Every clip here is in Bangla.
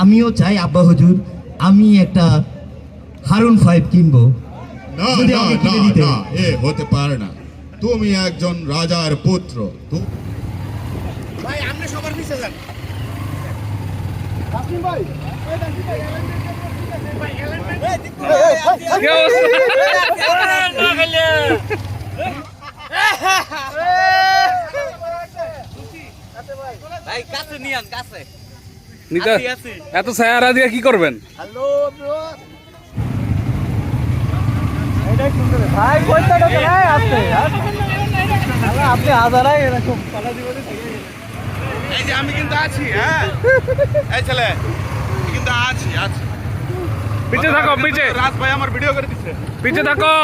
আমিও চাই আব্বা হুজুর আমি একটা হারুন 5 কিনবো। না না না না, এ হতে পারে না। তুমি একজন রাজার পুত্র। ভাই আপনি সবার নিচে যান। ভাই কাছে নিয়ান কাছে এত ছায়া দিয়ে কি করবেন? হ্যালো ব্রো ভাই কইটা তো নাই আছে আপনি হাজারাই এরকম পালা দিবনে থেকে এই যে আমি কিন্তু আছি। হ্যাঁ এই ছেলে কিন্তু আছি। পিছে থাকো, পিছে রাজ ভাই আমার ভিডিও করে দিচ্ছে। পিছে থাকো।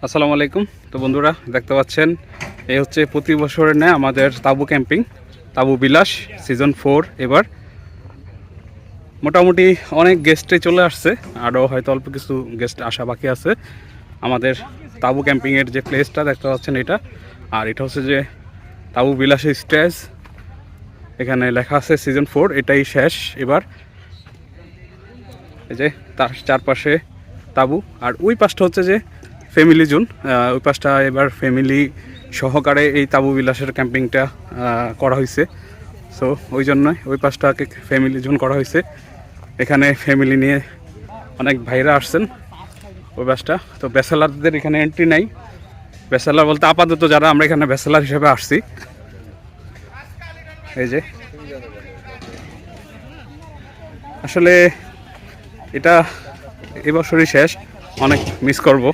আসসালামু আলাইকুম। তো বন্ধুরা দেখতে পাচ্ছেন এই হচ্ছে প্রতি বছরের ন্যায় আমাদের তাবু ক্যাম্পিং, তাবু বিলাস সিজন 4। এবার মোটামুটি অনেক গেস্টে চলে আসছে, আরও হয়তো অল্প কিছু গেস্ট আসা বাকি আছে। আমাদের তাবু ক্যাম্পিংয়ের যে প্লেসটা দেখতে পাচ্ছেন এটা, আর এটা হচ্ছে যে তাবু বিলাসের স্টেজ। এখানে লেখা আছে সিজন 4, এটাই শেষ এবার। এই যে তার চারপাশে তাবু, আর ওই পাশটা হচ্ছে যে ফ্যামিলি জোন। ওই পাশটা এবার ফ্যামিলি সহকারে এই তাবু বিলাসের ক্যাম্পিংটা করা হয়েছে। সো ওই জন্যই ওই পাশটাকে ফ্যামিলি জোন করা হয়েছে। এখানে ফ্যামিলি নিয়ে অনেক ভাইরা আসছেন ওই পাশটা। তো ব্যাচেলারদের এখানে এন্ট্রি নাই। ব্যাচেলার বলতে আপাতত যারা আমরা এখানে ব্যাচেলার হিসেবে আসছি। এই যে আসলে এটা এবছরই শেষ, অনেক মিস করব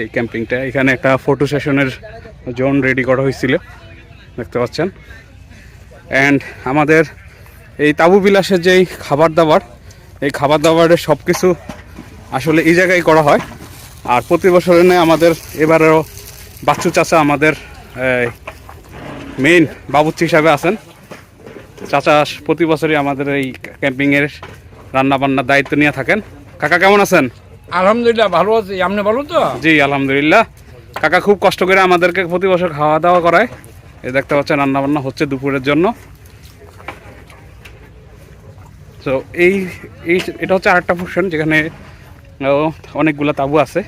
এই ক্যাম্পিংটা। এখানে একটা ফটো সেশনের জোন রেডি করা হয়েছিল দেখতে পাচ্ছেন। অ্যান্ড আমাদের এই তাবু বিলাসের যেই খাবার দাবার, এই খাবার দাবারের সব কিছু আসলে এই জায়গায় করা হয়। আর প্রতি বছরের নেই আমাদের এবারেও বাচ্চু চাচা আমাদের মেইন বাবুর্চি হিসাবে আছেন। চাচা প্রতি বছরই আমাদের এই ক্যাম্পিংয়ের রান্নাবান্নার দায়িত্ব নিয়ে থাকেন। কাকা কেমন আছেন? আলহামদুলিল্লাহ ভালো আছি, আপনি ভালো তো? জি আলহামদুলিল্লাহ। কাকা খুব কষ্ট করে আমাদেরকে প্রতি বছর খাওয়া দাওয়া করায়। এই দেখতে পাচ্ছেন রান্নাবান্না হচ্ছে দুপুরের জন্য। তো এই এটা হচ্ছে আরেকটা পোর্শন যেখানে অনেকগুলো তাবু আছে।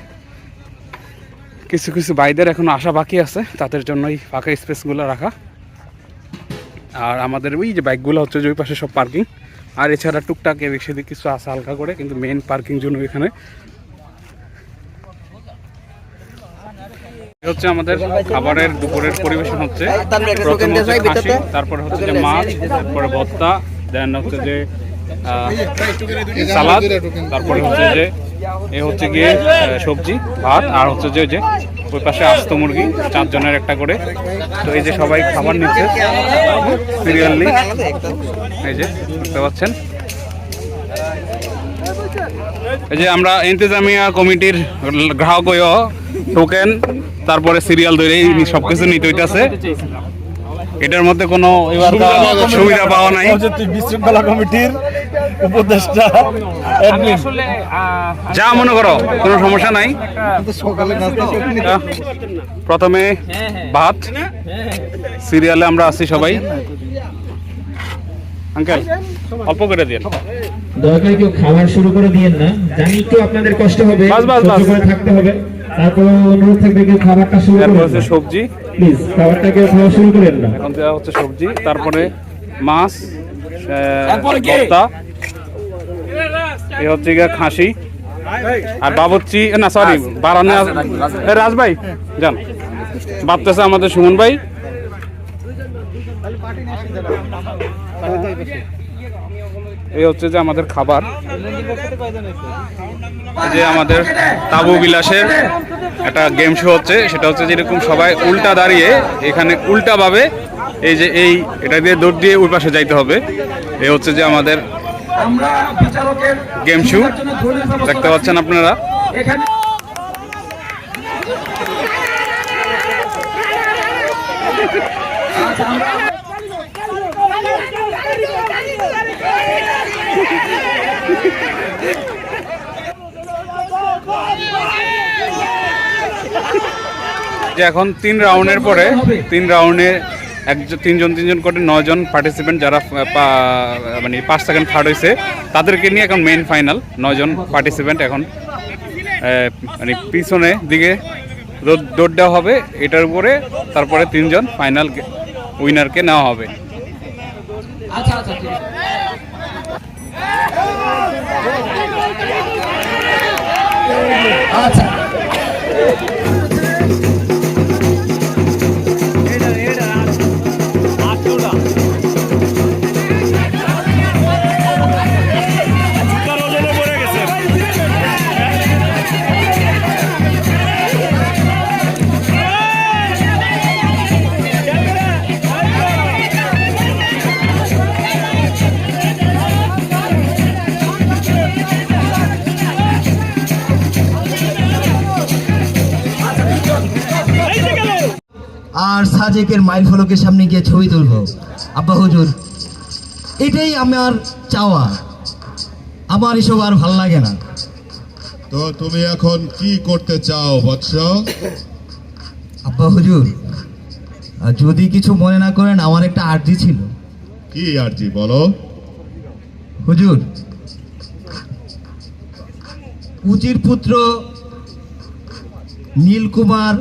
কিছু কিছু ভাইদের এখনো আসা বাকি আছে, তাদের জন্য এই ফাঁকা স্পেসগুলো রাখা। আর আমাদের ওই যে বাইকগুলো হচ্ছে যে ওই পাশে সব পার্কিং। আর এছাড়া টুকটাক এদিক সেদিক কিছু আছে হালকা করে, কিন্তু মেইন পার্কিং জন্য এখানে হচ্ছে আমাদের খাবারের দুপুরের পরিবেশন হচ্ছে। প্রথম হচ্ছে খাসি, তারপরে হচ্ছে যে মাছ, তারপরে ভর্তা, দেন হচ্ছে যে সালাদ, তারপরে হচ্ছে যে এ হচ্ছে গিয়ে সবজি ভাত, আর হচ্ছে যে ওই পাশে আস্ত মুরগি 4 জনের একটা করে। তো এই যে সবাই খাবার নিচ্ছে সিরিয়ালি, এই যে দেখতে পাচ্ছেন। এই যে আমরা ইন্তেজামিয়া কমিটির গ্রাহক টোকেন, তারপরে সিরিয়াল ধরে সব কিছু নিতে হইতেছে। এটার মধ্যে কোনো এবার সুবিধা পাওয়া নাই। বিশৃঙ্খলা কমিটির উপদেষ্টা যা মনে করো কোনো সমস্যা নাই। প্রথমে ভাত, সিরিয়ালে আমরা আছি সবাই। আঙ্কেল অল্প করে দিন, দয়া করে কেউ খাবার শুরু করে দিয়েন না, জানি একটু আপনাদের কষ্ট হবে, সহ্য করে থাকতে হবে। তারপর অনুরোধ থাকবে কেউ খাবারটা শুরু করুন। হচ্ছে সবজি, প্লিজ খাবারটা কেউ খাওয়া শুরু করেন না। এখন দেওয়া হচ্ছে সবজি, তারপরে মাছ, ভর্তা, এই হচ্ছে গিয়ে খাসি, আর বাবুর্চি না সরি বারানে রাজ ভাই যান ভাবতেছে আমাদের সুমন ভাই। এই হচ্ছে যে আমাদের খাবার, এই যে আমাদের তাবু বিলাসের একটা গেম শো হচ্ছে, সেটা হচ্ছে যেরকম সবাই উল্টা দাঁড়িয়ে এখানে উল্টাভাবে এই যে এটা দিয়ে দৌড় দিয়ে ওই পাশে যাইতে হবে। এই হচ্ছে যে আমাদের গেম শো, দেখতে পাচ্ছেন আপনারা। যে এখন 3 রাউন্ডের পরে 3 রাউন্ডে তিনজন করে 9 জন পার্টিসিপেন্ট যারা মানে 5 সেকেন্ড থার্ড হয়েছে তাদেরকে নিয়ে এখন মেইন ফাইনাল 9 জন পার্টিসিপেন্ট এখন মানে পিছনে দিকে দৌড় দেওয়া হবে এটার উপরে, তারপরে 3 জন ফাইনাল উইনারকে নেওয়া হবে। আচ্ছা আর সাজেকের মাইল ফলকের সামনে গিয়ে ছবি তুলব। আব্বা হুজুর, এটাই আমার চাওয়া, আমার এসব আর ভাল লাগে না। তো তুমি এখন কি করতে চাও বৎস? আব্বা হুজুর, যদি কিছু মনে না করেন, আমার একটা আর্জি ছিল। কি আরজি বলো? হুজুর, উজির পুত্র নীলকুমার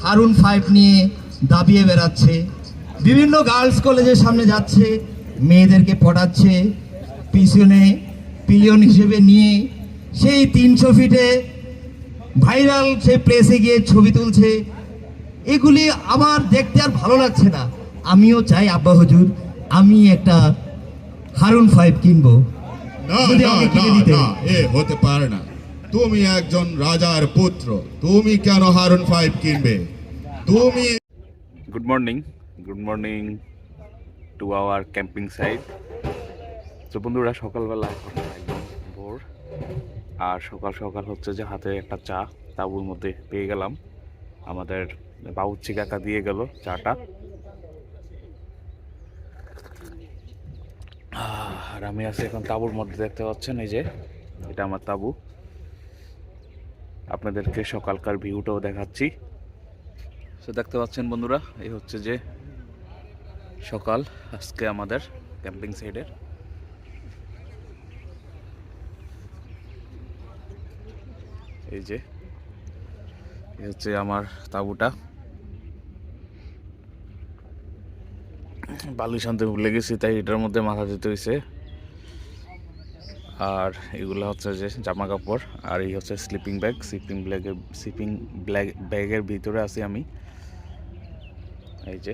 হারুন 5 নিয়ে দাবিয়ে বেড়াচ্ছে, বিভিন্ন গার্লস কলেজের সামনে যাচ্ছে, মেয়েদেরকে পড়াচ্ছে, পিছনে পিলিয়ন হিসেবে নিয়ে সেই 300 ফিটে ভাইরাল সেই প্লেসে গিয়ে ছবি তুলছে। এগুলি আমার দেখতে আর ভালো লাগছে না। আমিও চাই আব্বা হুজুর, আমি একটা হারুন 5 কিনবো। না যদি না আমাকে না কিনে দিতেন। না, হতে পারে না। তুমি একজন রাজার পুত্র, তুমি কেন হারুন 5 কিনবে? তুমি good morning to our camping site. তো বন্ধুরা, সকালবেলা এখন একদম ভোর, আর সকাল সকাল হচ্ছে যে হাতে একটা চা তাবুর মধ্যে পেয়ে গেলাম। আমাদের বাবুচ্চি কাকা দিয়ে গেল চাটা, আর আমি আছি এখন তাবুর মধ্যে। দেখতে পাচ্ছেন এই যে এটা আমার তাবু, আপনাদেরকে সকালকার ভিউটাও দেখাচ্ছি। তো দেখতে পাচ্ছেন বন্ধুরা, এই হচ্ছে যে সকাল আজকে আমাদের ক্যাম্পিং সাইডের। এই যে এই হচ্ছে আমার তাঁবুটা। বালু শান্তি ভুলে গেছি, তাই এটার মধ্যে মাথা দিতে হয়েছে। আর এগুলো হচ্ছে যে জামা কাপড়, আর এই হচ্ছে স্লিপিং ব্যাগের ভিতরে আছি আমি। এই যে